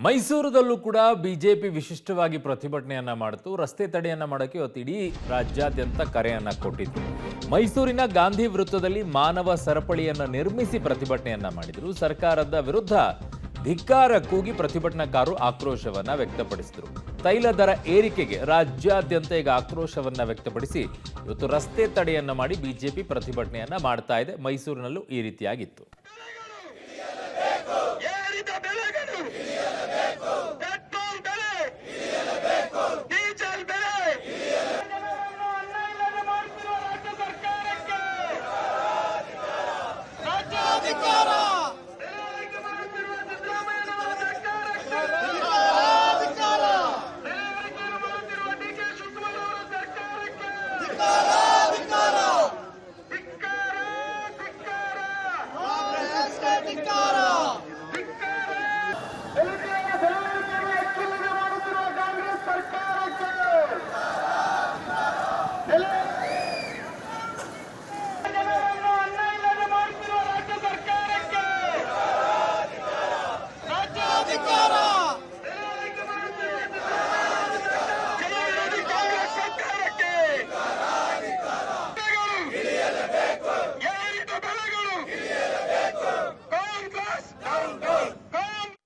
ಮೈಸೂರದಲ್ಲೂ ಕೂಡ ಬಿಜೆಪಿ ವಿಶಿಷ್ಟವಾಗಿ ಪ್ರತಿಭಟನೆಯನ್ನ ಮಾಡಿತು. ರಸ್ತೆ ತಡೆಯನ್ನ ಮಾಡೋಕೆ ಇವತ್ತು ಇಡೀ ರಾಜ್ಯಾದ್ಯಂತ ಕರೆಯನ್ನ ಕೊಟ್ಟಿತ್ತು. ಮೈಸೂರಿನ ಗಾಂಧಿ ವೃತ್ತದಲ್ಲಿ ಮಾನವ ಸರಪಳಿಯನ್ನ ನಿರ್ಮಿಸಿ ಪ್ರತಿಭಟನೆಯನ್ನ ಮಾಡಿದ್ರು. ಸರ್ಕಾರದ ವಿರುದ್ಧ ಧಿಕ್ಕಾರ ಕೂಗಿ ಪ್ರತಿಭಟನಾಕಾರರು ಆಕ್ರೋಶವನ್ನ ವ್ಯಕ್ತಪಡಿಸಿದರು. ತೈಲ ದರ ಏರಿಕೆಗೆ ರಾಜ್ಯಾದ್ಯಂತ ಈಗ ಆಕ್ರೋಶವನ್ನ ವ್ಯಕ್ತಪಡಿಸಿ ಇವತ್ತು ರಸ್ತೆ ತಡೆಯನ್ನ ಮಾಡಿ ಬಿಜೆಪಿ ಪ್ರತಿಭಟನೆಯನ್ನ ಮಾಡ್ತಾ ಇದೆ. ಮೈಸೂರಿನಲ್ಲೂ ಈ ರೀತಿಯಾಗಿತ್ತು. ಧಿಕ್ಕಾರ